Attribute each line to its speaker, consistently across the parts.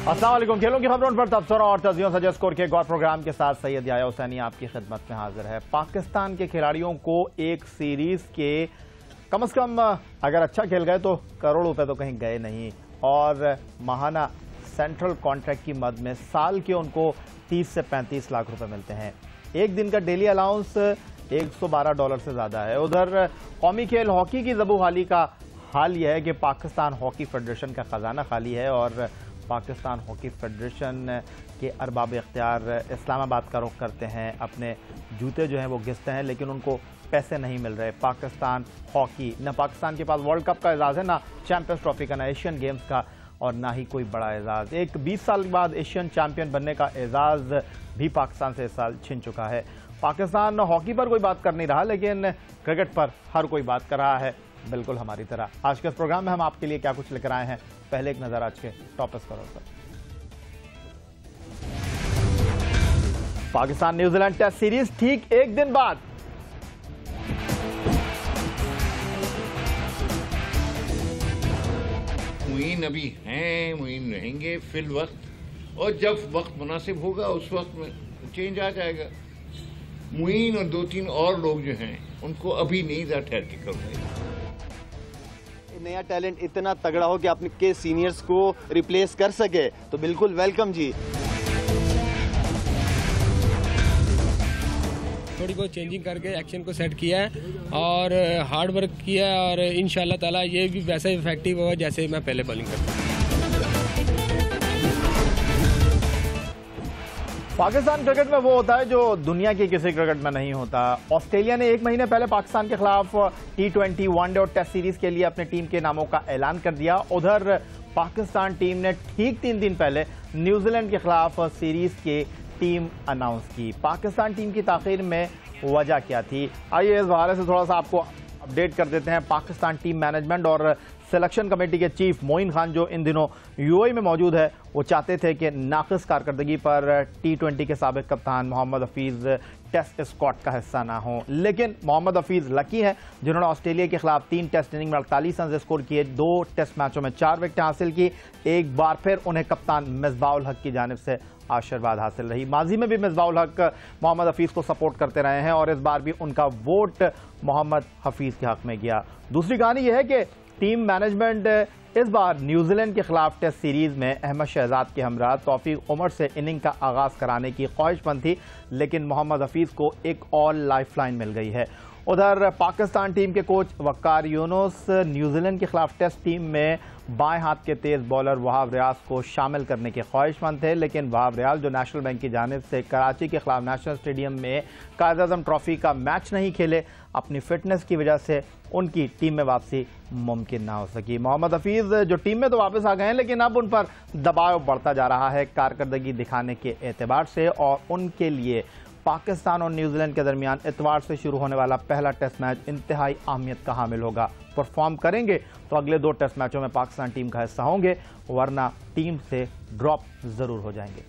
Speaker 1: अस्सलाम वालेकुम। खेलों की खबरों पर तबसरा और तजियों सजा स्कोर के गौर प्रोग्राम के साथ सैयद याया हुसैनी आपकी खिदमत में हाजिर है। पाकिस्तान के खिलाड़ियों को एक सीरीज के कम से कम अगर अच्छा खेल गए तो करोड़ रुपए तो कहीं गए नहीं, और माहाना सेंट्रल कॉन्ट्रैक्ट की मद में साल के उनको 30 से 35 लाख रुपए मिलते हैं। एक दिन का डेली अलाउंस $112 से ज्यादा है। उधर कौमी खेल हॉकी की ज़बूहाली का हाल यह है कि पाकिस्तान हॉकी फेडरेशन का खजाना खाली है और पाकिस्तान हॉकी फेडरेशन के अरबाब इख्तियार इस्लामाबाद का रुख करते हैं, अपने जूते जो हैं वो घिसते हैं, लेकिन उनको पैसे नहीं मिल रहे। पाकिस्तान हॉकी, न पाकिस्तान के पास वर्ल्ड कप का एजाज़ है, ना चैंपियंस ट्रॉफी का, ना एशियन गेम्स का, और ना ही कोई बड़ा एजाज़। एक 20 साल के बाद एशियन चैंपियन बनने का एजाज़ भी पाकिस्तान से इस साल छिन चुका है। पाकिस्तान हॉकी पर कोई बात कर नहीं रहा, लेकिन क्रिकेट पर हर कोई बात कर रहा है, बिल्कुल हमारी तरह। आज के इस प्रोग्राम में हम आपके लिए क्या कुछ लेकर आए हैं, पहले एक नजर आज के टॉपिक्स पर। पाकिस्तान न्यूजीलैंड टेस्ट सीरीज ठीक एक दिन बाद।
Speaker 2: मुइन अभी हैं, मुइन रहेंगे फिल वक्त, और जब वक्त मुनासिब होगा उस वक्त में चेंज आ जाएगा। मुइन और 2-3 और लोग जो हैं उनको अभी नहीं जा ठहर के करूंगा।
Speaker 3: नया टैलेंट इतना तगड़ा हो कि आपके सीनियर्स को रिप्लेस कर सके तो बिल्कुल वेलकम जी।
Speaker 4: थोड़ी बहुत चेंजिंग करके एक्शन को सेट किया है और हार्ड वर्क किया है, और इंशाल्लाह ताला ये भी वैसे इफेक्टिव होगा जैसे मैं पहले बॉलिंग करता हूँ।
Speaker 1: पाकिस्तान क्रिकेट में वो होता है जो दुनिया के किसी क्रिकेट में नहीं होता। ऑस्ट्रेलिया ने एक महीने पहले पाकिस्तान के खिलाफ T20 वनडे और टेस्ट सीरीज के लिए अपने टीम के नामों का ऐलान कर दिया। उधर पाकिस्तान टीम ने ठीक 3 दिन पहले न्यूजीलैंड के खिलाफ सीरीज की टीम अनाउंस की। पाकिस्तान टीम की ताखीर में वजह क्या थी, आइए इस हवाले से थोड़ा सा आपको अपडेट कर देते हैं। पाकिस्तान टीम मैनेजमेंट और सिलेक्शन कमेटी के चीफ मोइन खान जो इन दिनों यूएई में मौजूद है, वो चाहते थे कि नाक़िस कारकर्दगी पर T20 के साबिक कप्तान मोहम्मद हफीज़ टेस्ट स्क्वाड का हिस्सा ना हो, लेकिन मोहम्मद हफीज़ लकी हैं जिन्होंने ऑस्ट्रेलिया के खिलाफ 3 टेस्ट इनिंग में 48 रन स्कोर किए, 2 टेस्ट मैचों में 4 विकेटें हासिल की। एक बार फिर उन्हें कप्तान मिसबाउल हक की जानिब से आशीर्वाद हासिल रही। माजी में भी मिसबाउल हक मोहम्मद हफीज़ को सपोर्ट करते रहे हैं और इस बार भी उनका वोट मोहम्मद हफीज़ के हक में गया। दूसरी कहानी यह है कि टीम मैनेजमेंट इस बार न्यूजीलैंड के खिलाफ टेस्ट सीरीज में अहमद शहजाद के हमरा तौफीक उमर से इनिंग का आगाज कराने की ख्वाहिशमंद थी, लेकिन मोहम्मद हफीज़ को एक और लाइफलाइन मिल गई है। उधर पाकिस्तान टीम के कोच वक्कार यूनुस न्यूजीलैंड के खिलाफ टेस्ट टीम में बाएं हाथ के तेज बॉलर वहाब रियाज को शामिल करने के ख्वाहिशमंद थे, लेकिन वहाब रियाज जो नेशनल बैंक की जानिब से कराची के खिलाफ नेशनल स्टेडियम में कायद-ए-आज़म ट्रॉफी का मैच नहीं खेले, अपनी फिटनेस की वजह से उनकी टीम में वापसी मुमकिन ना हो सकी। मोहम्मद हफीज़ जो टीम में तो वापस आ गए हैं, लेकिन अब उन पर दबाव बढ़ता जा रहा है कारकर्दगी दिखाने के एतबार से, और उनके लिए पाकिस्तान और न्यूजीलैंड के दरमियान इतवार से शुरू होने वाला पहला टेस्ट मैच इंतहाई अहमियत का हामिल होगा। परफॉर्म करेंगे तो अगले 2 टेस्ट मैचों में पाकिस्तान टीम का हिस्सा होंगे, वरना टीम से ड्रॉप जरूर हो जाएंगे।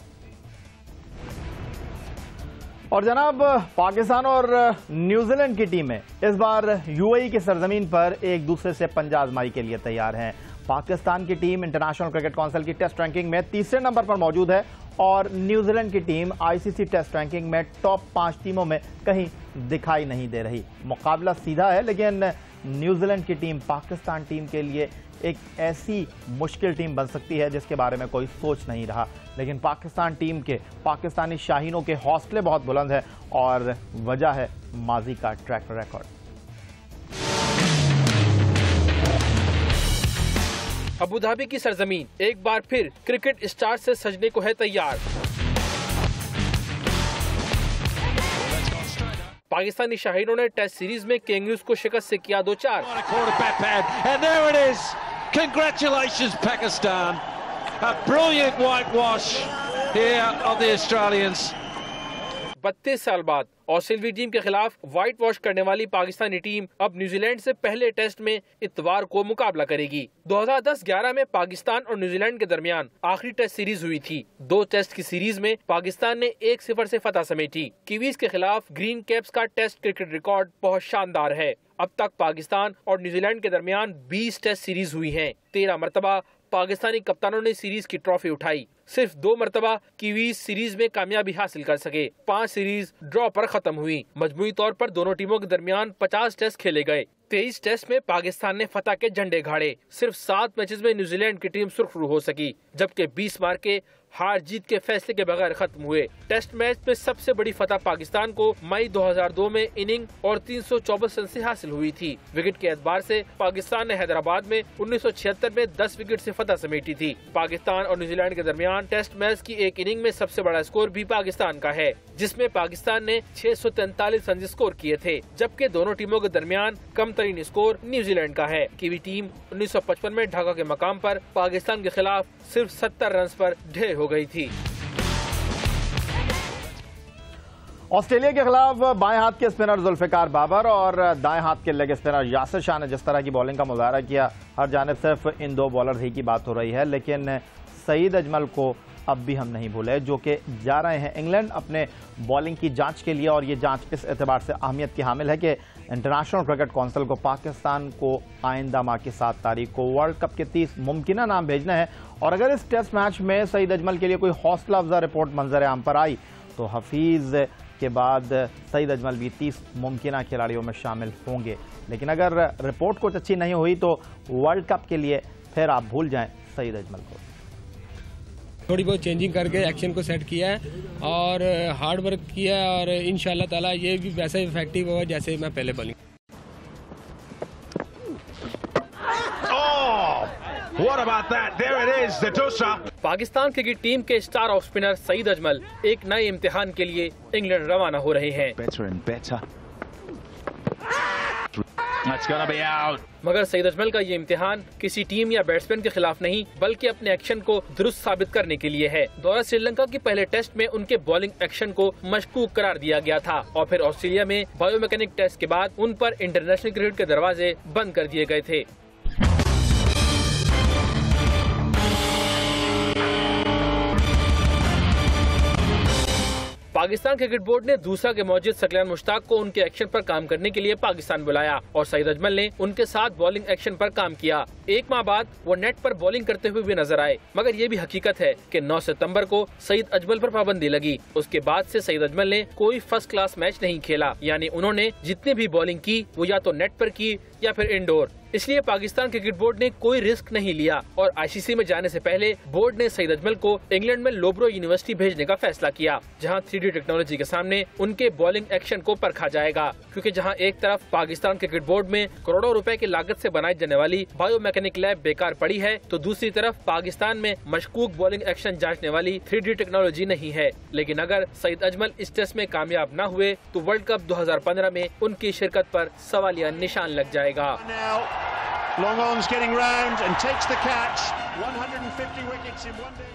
Speaker 1: और जनाब, पाकिस्तान और न्यूजीलैंड की टीमें इस बार यूएई की सरजमीन पर एक दूसरे से पंजा आजमाई के लिए तैयार हैं। पाकिस्तान की टीम इंटरनेशनल क्रिकेट काउंसिल की टेस्ट रैंकिंग में 3रे नंबर पर मौजूद है और न्यूजीलैंड की टीम आईसीसी टेस्ट रैंकिंग में टॉप 5 टीमों में कहीं दिखाई नहीं दे रही। मुकाबला सीधा है, लेकिन न्यूजीलैंड की टीम पाकिस्तान टीम के लिए एक ऐसी मुश्किल टीम बन सकती है जिसके बारे में कोई सोच नहीं रहा, लेकिन पाकिस्तान टीम के पाकिस्तानी शाहीनों के हौसले बहुत बुलंद है और वजह है माजी का ट्रैक रिकॉर्ड।
Speaker 5: अबू धाबी की सरजमीन एक बार फिर क्रिकेट स्टार से सजने को है तैयार। पाकिस्तानी शाहीनों ने टेस्ट सीरीज में कैंगरूज को शिकस्त से किया 2-4।
Speaker 6: Congratulations Pakistan, a brilliant whitewash here of the Australians.
Speaker 5: 32 साल बाद ऑस्ट्रेलियाई टीम के खिलाफ व्हाइट वॉश करने वाली पाकिस्तानी टीम अब न्यूजीलैंड से पहले टेस्ट में इतवार को मुकाबला करेगी। 2010-11 में पाकिस्तान और न्यूजीलैंड के दरमियान आखिरी टेस्ट सीरीज हुई थी। 2 टेस्ट की सीरीज में पाकिस्तान ने 1-0 से फतह समेटी। कीवीज के खिलाफ ग्रीन कैप्स का टेस्ट क्रिकेट रिकॉर्ड बहुत शानदार है। अब तक पाकिस्तान और न्यूजीलैंड के दरमियान 20 टेस्ट सीरीज हुई हैं। 13 मरतबा पाकिस्तानी कप्तानों ने सीरीज की ट्रॉफी उठाई। सिर्फ 2 मरतबा कीवीज सीरीज में कामयाबी हासिल कर सके। 5 सीरीज ड्रॉ पर खत्म हुई। मजमूई तौर पर दोनों टीमों के दरमियान 50 टेस्ट खेले गए। 23 टेस्ट में पाकिस्तान ने फतह के झंडे गाड़े। सिर्फ 7 मैचेस में न्यूजीलैंड की टीम सुरखरू हो सकी, जबकि 20 मार के हार जीत के फैसले के बगैर खत्म हुए। टेस्ट मैच में सबसे बड़ी फतह पाकिस्तान को मई 2002 में इनिंग और 324 रन से हासिल हुई थी। विकेट के एतबार से पाकिस्तान ने हैदराबाद में 1976 में 10 विकेट से फतह समेटी थी। पाकिस्तान और न्यूजीलैंड के दरमियान टेस्ट मैच की एक इनिंग में सबसे बड़ा स्कोर भी पाकिस्तान का है, जिसमें पाकिस्तान ने 643 रन स्कोर किए थे, जबकि दोनों टीमों के दरमियान कम तरीन स्कोर न्यूजीलैंड का है। कीवी टीम 1955 में ढाका के मकाम पर पाकिस्तान के खिलाफ सिर्फ 70 रन पर ढेर हो गई थी।
Speaker 1: ऑस्ट्रेलिया के खिलाफ बाएं हाथ के स्पिनर जुल्फिकार बाबर और दाएं हाथ के लेग स्पिनर यासिर शाह ने जिस तरह की बॉलिंग का मुजाहरा किया, हर जानिब सिर्फ इन 2 बॉलर ही की बात हो रही है। लेकिन सईद अजमल को अब भी हम नहीं भूले, जो कि जा रहे हैं इंग्लैंड अपने बॉलिंग की जांच के लिए। और ये जांच इस एतबार से अहमियत की हामिल है कि इंटरनेशनल क्रिकेट काउंसिल को पाकिस्तान को आइंदा माह की 7 तारीख को वर्ल्ड कप के 30 मुमकिन नाम भेजने हैं। और अगर इस टेस्ट मैच में सईद अजमल के लिए कोई हौसला अफजा रिपोर्ट मंजर आम पर आई तो हफीज के बाद सईद अजमल भी 30 मुमकिन खिलाड़ियों में शामिल होंगे। लेकिन अगर रिपोर्ट कुछ अच्छी नहीं हुई तो वर्ल्ड कप के लिए फिर आप भूल जाएं सईद अजमल को।
Speaker 4: थोड़ी बहुत चेंजिंग करके एक्शन को सेट किया है और हार्ड वर्क किया है और इंशाल्लाह ताला ये भी वैसा इफेक्टिव होगा जैसे मैं पहले bowling.
Speaker 6: What about that? There it is, the Dusa.
Speaker 5: Pakistan cricket team के star off spinner Saeed Ajmal एक नए इम्तिहान के लिए इंग्लैंड रवाना हो रहे हैं।
Speaker 6: Better and better. That's gonna be out.
Speaker 5: मगर सईद अजमल का ये इम्तिहान किसी टीम या बैट्समैन के खिलाफ नहीं, बल्कि अपने एक्शन को दुरुस्त साबित करने के लिए है। दौरा श्रीलंका के पहले टेस्ट में उनके बॉलिंग एक्शन को मशकूक करार दिया गया था और फिर ऑस्ट्रेलिया में बायोमैकेनिक टेस्ट के बाद उन पर इंटरनेशनल क्रिकेट के दरवाजे बंद कर दिए गए थे। पाकिस्तान क्रिकेट बोर्ड ने दूसरा के मौजूद सकलान मुश्ताक को उनके एक्शन पर काम करने के लिए पाकिस्तान बुलाया और सईद अजमल ने उनके साथ बॉलिंग एक्शन पर काम किया। 1 माह बाद वो नेट पर बॉलिंग करते हुए भी नजर आए। मगर ये भी हकीकत है कि 9 सितंबर को सईद अजमल पर पाबंदी लगी। उसके बाद से सईद अजमल ने कोई फर्स्ट क्लास मैच नहीं खेला, यानी उन्होंने जितनी भी बॉलिंग की वो या तो नेट पर की या फिर इंडोर। इसलिए पाकिस्तान क्रिकेट बोर्ड ने कोई रिस्क नहीं लिया और आईसीसी में जाने से पहले बोर्ड ने सईद अजमल को इंग्लैंड में लोब्रो यूनिवर्सिटी भेजने का फैसला किया, जहां 3D टेक्नोलॉजी के सामने उनके बॉलिंग एक्शन को परखा जाएगा। क्योंकि जहां एक तरफ पाकिस्तान क्रिकेट बोर्ड में करोड़ों रुपए की लागत से बनाई जाने वाली बायोमैकेनिक लैब बेकार पड़ी है, तो दूसरी तरफ पाकिस्तान में मशकूक बॉलिंग एक्शन जांचने वाली 3D टेक्नोलॉजी नहीं है। लेकिन अगर सईद अजमल इस टेस्ट में कामयाब न हुए तो वर्ल्ड कप 2015 में उनकी शिरकत पर सवालिया निशान लग जाएगा।
Speaker 6: Long on's getting round and takes the catch. 150 wickets in 1 day.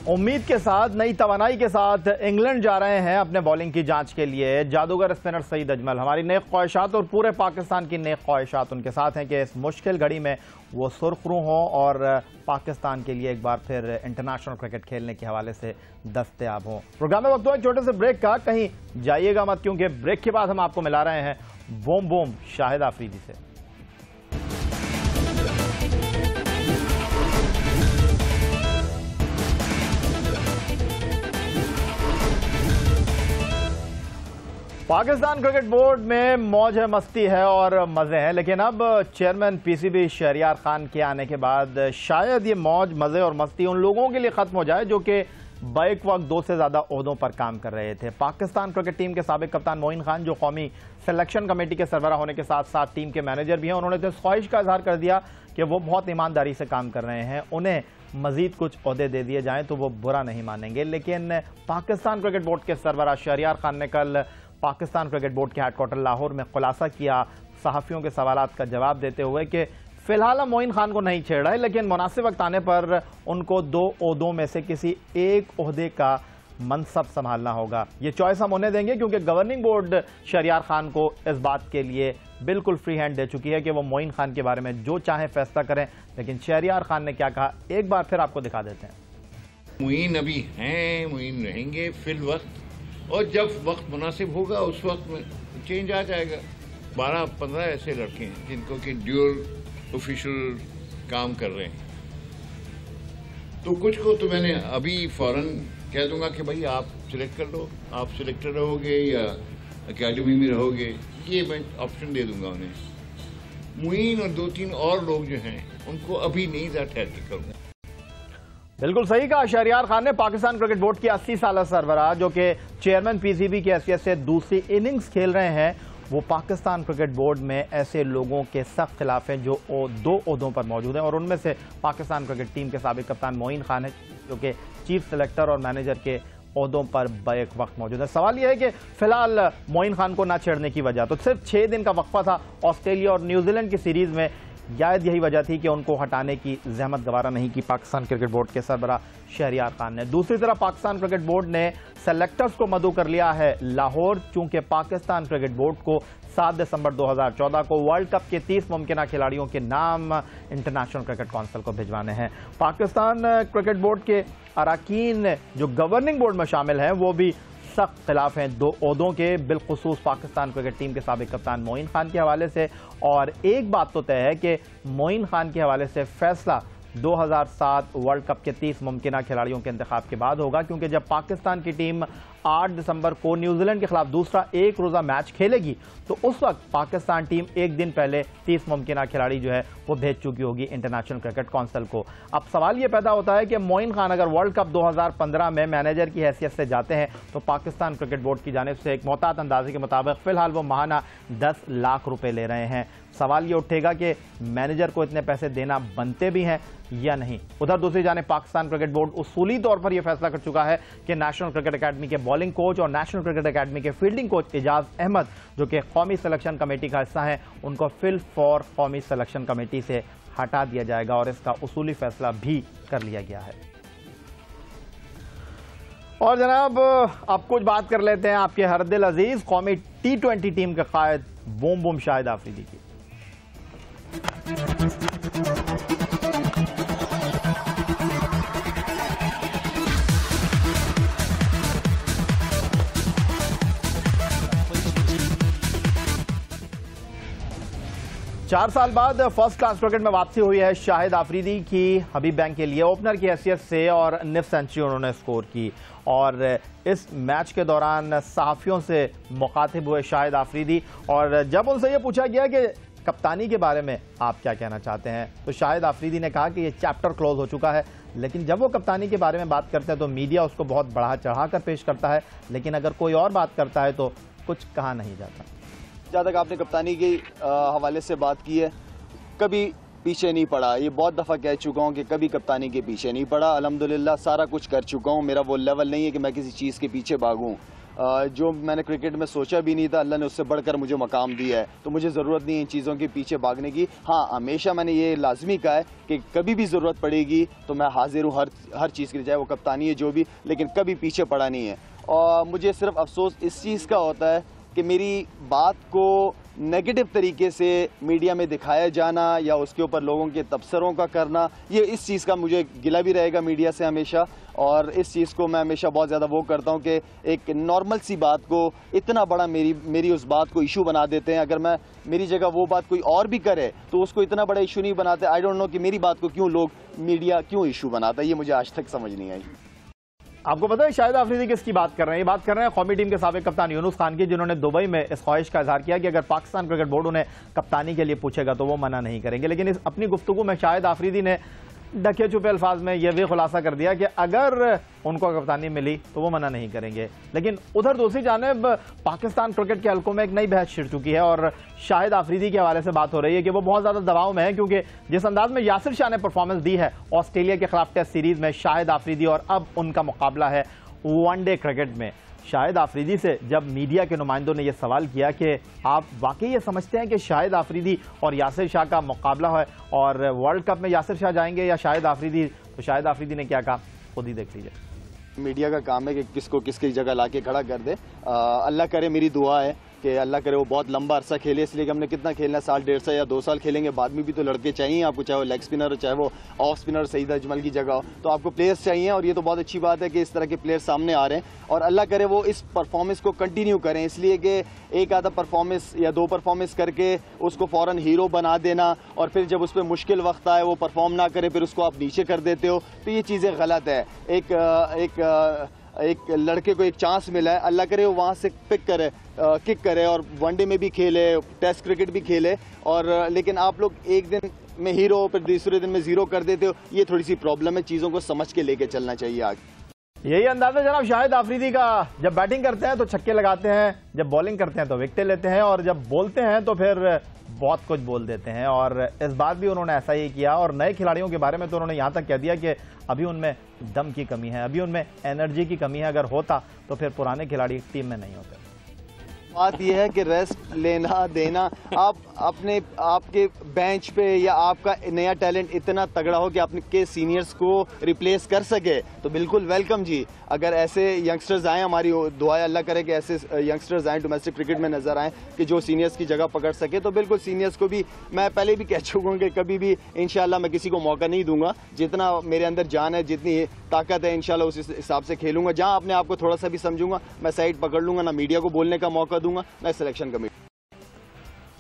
Speaker 1: उम्मीद के साथ, नई तवानाई के साथ इंग्लैंड जा रहे हैं अपने बॉलिंग की जांच के लिए जादूगर स्पिनर सईद अजमल। हमारी नेक ख्वाहिशात और पूरे पाकिस्तान की नेक ख्वाहिशात उनके साथ हैं कि इस मुश्किल घड़ी में वो सुरखरू हों और पाकिस्तान के लिए एक बार फिर इंटरनेशनल क्रिकेट खेलने के हवाले से दस्तयाब हों। प्रोग्राम में वक्त हुआ एक छोटे से ब्रेक का, कहीं जाइएगा मत, क्योंकि ब्रेक के बाद हम आपको मिला रहे हैं बूम बूम शाहिद आफरीदी से। पाकिस्तान क्रिकेट बोर्ड में मौज है, मस्ती है और मजे हैं, लेकिन अब चेयरमैन पीसीबी शहरियार खान के आने के बाद शायद ये मौज, मजे और मस्ती उन लोगों के लिए खत्म हो जाए जो कि बैक वक्त 2 से ज्यादा ओहदों पर काम कर रहे थे। पाकिस्तान क्रिकेट टीम के साबिक कप्तान मोइन खान, जो कौमी सिलेक्शन कमेटी के सरबराह होने के साथ साथ टीम के मैनेजर भी हैं, उन्होंने तो इस ख्वाहिश का इजहार कर दिया कि वो बहुत ईमानदारी से काम कर रहे हैं, उन्हें मजीद कुछ ओहदे दे दिए जाएं तो वो बुरा नहीं मानेंगे। लेकिन पाकिस्तान क्रिकेट बोर्ड के सरबराह शहरियार खान ने कल पाकिस्तान क्रिकेट बोर्ड के हेडक्वार्टर लाहौर में खुलासा किया सहाफ़ियों के सवालात का जवाब देते हुए कि फिलहाल हम मोइन खान को नहीं छेड़ रहे, लेकिन मुनासिब वक्त आने पर उनको 2 ओहदों में से किसी एक ओहदे का मनसब संभालना होगा। ये चॉइस हम उन्हें देंगे क्योंकि गवर्निंग बोर्ड शहरियार खान को इस बात के लिए बिल्कुल फ्री हैंड दे चुकी है कि वो मोइन खान के बारे में जो चाहे फैसला करें। लेकिन शहरियार खान ने क्या कहा, एक बार फिर आपको दिखा देते हैं।
Speaker 2: मोइन अभी हैं, मोइन रहेंगे फिल वक्त, और जब वक्त मुनासिब होगा उस वक्त में चेंज आ जाएगा। 12-15 ऐसे लड़के हैं जिनको कि ड्यूल ऑफिशियल काम कर रहे हैं। तो कुछ को तो मैंने अभी फौरन कह दूंगा कि भाई आप सिलेक्ट कर लो, आप सिलेक्टर रहोगे या एकेडमी में रहोगे, ये मैं ऑप्शन दे दूंगा उन्हें। मुइन और 2-3 और लोग जो हैं उनको अभी नहीं ठहर करूंगा।
Speaker 1: बिल्कुल सही कहा शहरियार खान ने। पाकिस्तान क्रिकेट बोर्ड के 80 साल सरबराह जो कि चेयरमैन पीसीबी की हैसियत से दूसरी इनिंग्स खेल रहे हैं, वो पाकिस्तान क्रिकेट बोर्ड में ऐसे लोगों के सख्त खिलाफ हैं जो 2 ओहदों पर मौजूद हैं और उनमें से पाकिस्तान क्रिकेट टीम के साबिक कप्तान मोइन खान है जो कि चीफ सेलेक्टर और मैनेजर के ओहदों पर बैक वक्त मौजूद है। सवाल यह है कि फिलहाल मोइन खान को ना छेड़ने की वजह तो सिर्फ 6 दिन का वक्फा था ऑस्ट्रेलिया और न्यूजीलैंड की सीरीज में, शायद यही वजह थी कि उनको हटाने की जहमत गवारा नहीं की पाकिस्तान क्रिकेट बोर्ड के सरबराह शहरियार खान ने। दूसरी तरफ पाकिस्तान क्रिकेट बोर्ड ने सेलेक्टर्स को मदऊ कर लिया है लाहौर, चूंकि पाकिस्तान क्रिकेट बोर्ड को 7 दिसंबर 2014 को वर्ल्ड कप के 30 मुमकिन खिलाड़ियों के नाम इंटरनेशनल क्रिकेट काउंसिल को भिजवाने हैं। पाकिस्तान क्रिकेट बोर्ड के अरकान जो गवर्निंग बोर्ड में शामिल हैं वो भी सख्त खिलाफ हैं 2 ओहदों के, बिलखुसूस पाकिस्तान क्रिकेट टीम के साबिक कप्तान मोइन खान के हवाले से। और एक बात तो तय है कि मोइन खान के हवाले से फैसला 2007 वर्ल्ड कप के 30 मुमकिन खिलाड़ियों के इंतखाब के बाद होगा, क्योंकि जब पाकिस्तान की टीम 8 दिसंबर को न्यूजीलैंड के खिलाफ दूसरा 1 रोजा मैच खेलेगी तो उस वक्त पाकिस्तान टीम 1 दिन पहले 30 मुमकिन खिलाड़ी जो है वो भेज चुकी होगी इंटरनेशनल क्रिकेट काउंसिल को। अब सवाल ये पैदा होता है कि मोइन खान अगर वर्ल्ड कप 2015 में मैनेजर की हैसियत से जाते हैं तो पाकिस्तान क्रिकेट बोर्ड की जानिब से एक मोहतात अंदाजे के मुताबिक फिलहाल वो माहाना 10 लाख रुपए ले रहे हैं। सवाल ये उठेगा कि मैनेजर को इतने पैसे देना बनते भी हैं या नहीं। उधर दूसरी जानिब पाकिस्तान क्रिकेट बोर्ड उसूली तौर पर यह फैसला कर चुका है कि नेशनल क्रिकेट अकेडमी के बॉलिंग कोच और नेशनल क्रिकेट अकेडमी के फील्डिंग कोच एजाज अहमद जो कि कौमी सिलेक्शन कमेटी का हिस्सा है, उनको फिल फॉर कौमी सिलेक्शन कमेटी से हटा दिया जाएगा और इसका उसूली फैसला भी कर लिया गया है। और जनाब अब कुछ बात कर लेते हैं आपके हर दिल अजीज कौमी T20 टीम के कायद बूम बूम शाहिद आफरीदी की। 4 साल बाद फर्स्ट क्लास क्रिकेट में वापसी हुई है शाहिद आफरीदी की हबीब बैंक के लिए ओपनर की हैसियत से और निफ सेंचुरी उन्होंने स्कोर की। और इस मैच के दौरान सहाफियों से मुखातिब हुए शाहिद आफरीदी और जब उनसे यह पूछा गया कि कप्तानी के बारे में आप क्या कहना चाहते हैं तो शाहिद आफरीदी ने कहा कि यह चैप्टर क्लोज हो चुका है। लेकिन जब वो कप्तानी के बारे में बात करते हैं तो मीडिया उसको बहुत बढ़ा चढ़ा कर पेश करता है, लेकिन अगर कोई और बात करता है तो कुछ कहा नहीं जाता।
Speaker 3: जहाँ तक आपने कप्तानी के हवाले से बात की है, कभी पीछे नहीं पड़ा। ये बहुत दफ़ा कह चुका हूँ कि कभी कप्तानी के पीछे नहीं पड़ा। अल्हम्दुलिल्लाह सारा कुछ कर चुका हूँ। मेरा वो लेवल नहीं है कि मैं किसी चीज़ के पीछे भागूँ। जो मैंने क्रिकेट में सोचा भी नहीं था, अल्लाह ने उससे बढ़कर मुझे मकाम दिया है, तो मुझे ज़रूरत नहीं है इन चीज़ों के पीछे भागने की। हाँ, हमेशा मैंने ये लाजमी कहा है कि कभी भी ज़रूरत पड़ेगी तो मैं हाजिर हूँ हर चीज़ के लिए, चाहे वो कप्तानी है जो भी, लेकिन कभी पीछे पड़ा नहीं है। और मुझे सिर्फ अफसोस इस चीज़ का होता है कि मेरी बात को नेगेटिव तरीके से मीडिया में दिखाया जाना या उसके ऊपर लोगों के तबसरों का करना, ये इस चीज़ का मुझे गिला भी रहेगा मीडिया से हमेशा। और इस चीज़ को मैं हमेशा बहुत ज़्यादा वो करता हूँ कि एक नॉर्मल सी बात को इतना बड़ा मेरी उस बात को इशू बना देते हैं। अगर मेरी जगह वो बात कोई और भी करे तो उसको इतना बड़ा इशू नहीं बनाते। आई डोंट नो कि मेरी बात को क्यों लोग मीडिया क्यों इशू बनाता है, ये मुझे आज तक समझ नहीं आई।
Speaker 1: आपको पता है शाहिद आफरीदी किसकी बात कर रहे हैं? ये बात कर रहे हैं कौमी टीम के साबिक कप्तान यूनुस खान की, जिन्होंने दुबई में इस ख्वाहिश का इजहार किया कि अगर पाकिस्तान क्रिकेट बोर्ड उन्हें कप्तानी के लिए पूछेगा तो वो मना नहीं करेंगे। लेकिन इस अपनी गुफ्तगू में शाहिद आफरीदी ने ढके छुपे अल्फाज में यह भी खुलासा कर दिया कि अगर उनको कप्तानी मिली तो वो मना नहीं करेंगे। लेकिन उधर दूसरी जानिब पाकिस्तान क्रिकेट के हल्कों में एक नई बहस छिड़ चुकी है और शाहिद आफरीदी के हवाले से बात हो रही है कि वो बहुत ज़्यादा दबाव में है, क्योंकि जिस अंदाज में यासिर शाह ने परफॉर्मेंस दी है ऑस्ट्रेलिया के खिलाफ टेस्ट सीरीज में शाहिद आफरीदी और अब उनका मुकाबला है वनडे क्रिकेट में। शाहिद आफरीदी से जब मीडिया के नुमाइंदों ने यह सवाल किया कि आप वाकई ये समझते हैं कि शाहिद आफरीदी और यासिर शाह का मुकाबला है और वर्ल्ड कप में यासिर शाह जाएंगे या शाहिद आफरीदी, तो शाहिद आफरीदी ने क्या कहा खुद ही देख लीजिए।
Speaker 3: मीडिया का काम है कि किसको किसकी जगह लाके खड़ा कर दे। अल्लाह करे, मेरी दुआ है कि अल्लाह करे वो बहुत लंबा अरसा खेले, इसलिए कि हमने कितना खेलना है, साल 1.5 या 2 साल खेलेंगे, बाद में भी तो लड़के चाहिए आपको, चाहे वो लेग स्पिनर हो चाहे वो ऑफ स्पिनर सईद अजमल की जगह हो, तो आपको प्लेयर्स चाहिए। और ये तो बहुत अच्छी बात है कि इस तरह के प्लेयर्स सामने आ रहे हैं और अल्लाह करे वो इस परफॉर्मेंस को कंटिन्यू करें, इसलिए कि एक आधा परफॉर्मेंस या 2 परफॉर्मेंस करके उसको फ़ौरन हीरो बना देना और फिर जब उस पर मुश्किल वक्त आए वो परफॉर्म ना करे फिर उसको आप नीचे कर देते हो, तो ये चीज़ें गलत है। एक लड़के को एक चांस मिला है, अल्लाह करे वो वहाँ से किक करे और वनडे में भी खेले, टेस्ट क्रिकेट भी खेले, और लेकिन आप लोग एक दिन में हीरो फिर दूसरे दिन में जीरो कर देते हो, ये थोड़ी सी प्रॉब्लम है। चीज़ों को समझ के लेके चलना चाहिए आगे।
Speaker 1: यही अंदाजा जनाब शाहिद आफरीदी का, जब बैटिंग करते हैं तो छक्के लगाते हैं, जब बॉलिंग करते हैं तो विकेटें लेते हैं, और जब बोलते हैं तो फिर बहुत कुछ बोल देते हैं। और इस बार भी उन्होंने ऐसा ही किया। और नए खिलाड़ियों के बारे में तो उन्होंने यहाँ तक कह दिया कि अभी उनमें दम की कमी है, अभी उनमें एनर्जी की कमी है, अगर होता तो फिर पुराने खिलाड़ी टीम में नहीं होते।
Speaker 3: बात यह है कि रेस्ट लेना देना, आप अपने आपके बेंच पे या आपका नया टैलेंट इतना तगड़ा हो कि आपके सीनियर्स को रिप्लेस कर सके तो बिल्कुल वेलकम जी। अगर ऐसे यंगस्टर्स आए, हमारी दुआ है अल्लाह करे कि ऐसे यंगस्टर्स आए डोमेस्टिक क्रिकेट में नजर आए कि जो सीनियर्स की जगह पकड़ सके, तो बिल्कुल सीनियर्स को भी मैं पहले भी कह चुका हूँ कि कभी भी इंशाल्लाह मैं किसी को मौका नहीं दूंगा, जितना मेरे अंदर जान है, जितनी ताकत है, इंशाल्लाह उस हिसाब से खेलूंगा। जहाँ अपने आप को थोड़ा सा भी समझूंगा मैं साइड पकड़ लूंगा, ना मीडिया को बोलने का मौका दूंगा ना सिलेक्शन कमेटी।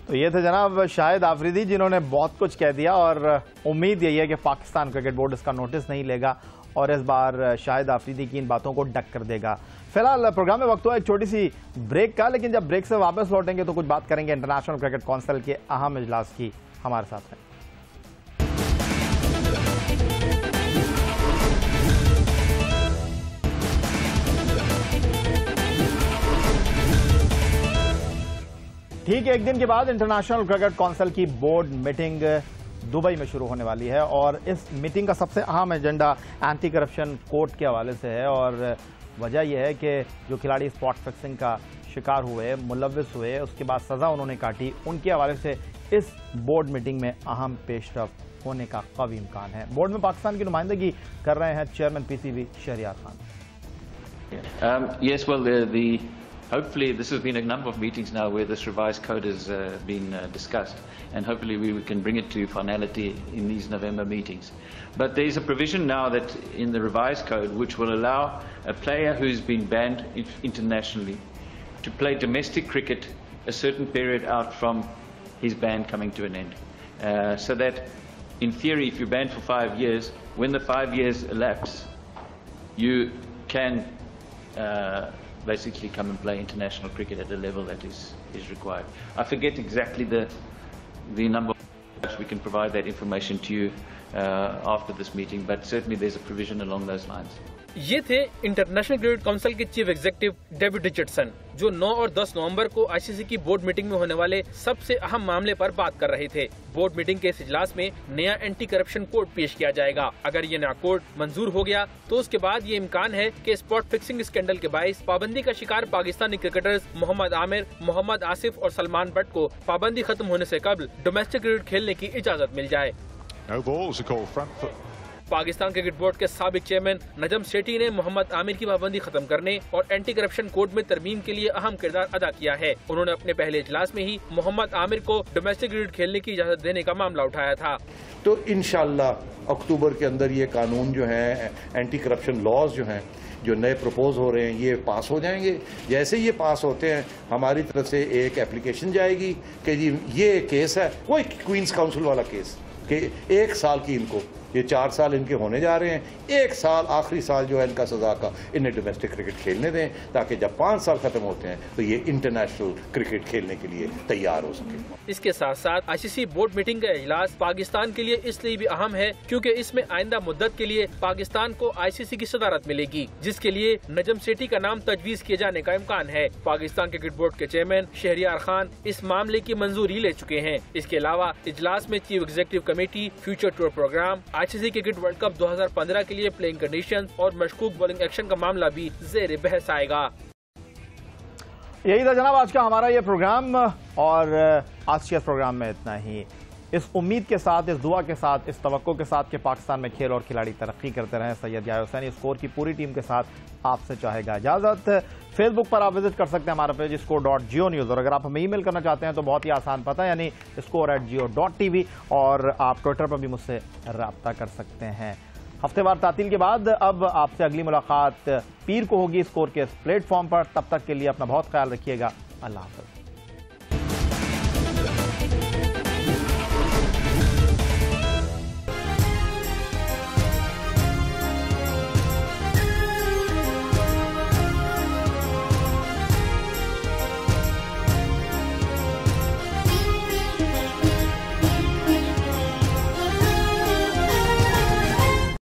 Speaker 1: तो ये थे जनाब शाहिद आफरीदी, जिन्होंने बहुत कुछ कह दिया, और उम्मीद यही है कि पाकिस्तान क्रिकेट बोर्ड इसका नोटिस नहीं लेगा और इस बार शाहिद आफरीदी की इन बातों को डक कर देगा। फिलहाल प्रोग्राम में वक्त हुआ एक छोटी सी ब्रेक का, लेकिन जब ब्रेक से वापस लौटेंगे तो कुछ बात करेंगे इंटरनेशनल क्रिकेट काउंसिल के अहम इजलास की। हमारे साथ हैं। ठीक एक दिन के बाद इंटरनेशनल क्रिकेट काउंसिल की बोर्ड मीटिंग दुबई में शुरू होने वाली है, और इस मीटिंग का सबसे अहम एजेंडा एंटी करप्शन कोड के हवाले से है। और वजह यह है कि जो खिलाड़ी स्पॉट फिक्सिंग का शिकार हुए, मुलव्विस हुए, उसके बाद सज़ा उन्होंने काटी, उनके हवाले से इस बोर्ड मीटिंग में अहम पेशरफ होने का कवी इम्कान है। बोर्ड में पाकिस्तान की नुमाइंदगी कर रहे हैं chairman PCB Shahryar Khan.
Speaker 7: Yes, well, hopefully this has been a number of meetings now where this revised code has been discussed, and hopefully we can bring it to finality in these November meetings. But there is a provision now that in the revised code which will allow a player who's been banned internationally to play domestic cricket a certain period out from his ban coming to an end. So that in theory, if you're banned for 5 years, when the 5 years elapse, you can basically come and play international cricket at a level that is required. I forget exactly the number. We can provide that information to you after this meeting, but certainly there's a provision along those lines.
Speaker 5: ये थे international cricket council के chief executive David Richardson, जो 9 और 10 नवंबर को ICC की board meeting में होने वाले सबसे अहम मामले पर बात कर रहे थे। बोर्ड मीटिंग के इस इजलास में नया एंटी करप्शन कोड पेश किया जाएगा। अगर ये नया कोड मंजूर हो गया तो उसके बाद ये इम्कान है कि स्पॉट फिक्सिंग स्कैंडल के बाइस पाबंदी का शिकार पाकिस्तानी क्रिकेटर्स मोहम्मद आमिर, मोहम्मद आसिफ और सलमान बट को पाबंदी खत्म होने से कबल डोमेस्टिक क्रिकेट खेलने की इजाजत मिल जाए। पाकिस्तान क्रिकेट बोर्ड के साबिक चेयरमैन नजम सेठी ने मोहम्मद आमिर की पाबंदी खत्म करने और एंटी करप्शन कोड में तरमीम के लिए अहम किरदार अदा किया है। उन्होंने अपने पहले इजलास में ही मोहम्मद आमिर को डोमेस्टिक क्रिकेट खेलने की इजाजत देने का मामला उठाया था।
Speaker 8: तो इंशाल्लाह अक्टूबर के अंदर ये कानून जो है, एंटी करप्शन लॉज जो हैं, जो नए प्रपोज हो रहे हैं, ये पास हो जाएंगे। जैसे ये पास होते हैं हमारी तरफ से एक एप्लीकेशन जाएगी कि जी ये केस है, कोई क्वींस काउंसिल वाला केस कि 1 साल की इनको, ये 4 साल इनके होने जा रहे हैं, 1 साल आखिरी साल जो है इनका सजा का इन्हें डोमेस्टिक क्रिकेट खेलने दें, ताकि जब 5 साल खत्म होते हैं तो ये इंटरनेशनल क्रिकेट खेलने के लिए तैयार हो सके।
Speaker 5: इसके साथ साथ आईसीसी बोर्ड मीटिंग का इजलास पाकिस्तान के लिए इसलिए भी अहम है क्योंकि इसमें आइंदा मुद्दत के लिए पाकिस्तान को आईसीसी की सदारत मिलेगी, जिसके लिए नजम सेठी का नाम तजवीज किए जाने का इम्कान है। पाकिस्तान क्रिकेट बोर्ड के चेयरमैन शहरियार खान इस मामले की मंजूरी ले चुके हैं। इसके अलावा इजलास में chief executive committee, future tour programme, ICC cricket world cup 2015 के लिए प्लेइंग कंडीशंस और मशकूक बॉलिंग एक्शन का मामला भी ज़ेर बहस आएगा।
Speaker 1: यही था जनाब आज का हमारा ये प्रोग्राम, और आज के प्रोग्राम में इतना ही। इस उम्मीद के साथ, इस दुआ के साथ, इस तवक्को के साथ कि पाकिस्तान में खेल और खिलाड़ी तरक्की करते रहें। सैयद याह्या हुसैनी स्कोर की पूरी टीम के साथ आपसे चाहेगा इजाजत। फेसबुक पर आप विजिट कर सकते हैं हमारा पेज score.geo-news, और अगर आप हमें ईमेल करना चाहते हैं तो बहुत ही आसान पता है, यानी score@geo.tv, और आप ट्विटर पर भी मुझसे रब्ता कर सकते हैं। हफ्तेवार तातील के बाद अब आपसे अगली मुलाकात पीर को होगी स्कोर के इस प्लेटफॉर्म पर। तब तक के लिए अपना बहुत ख्याल रखिएगा। अल्लाह हाफ़िज़।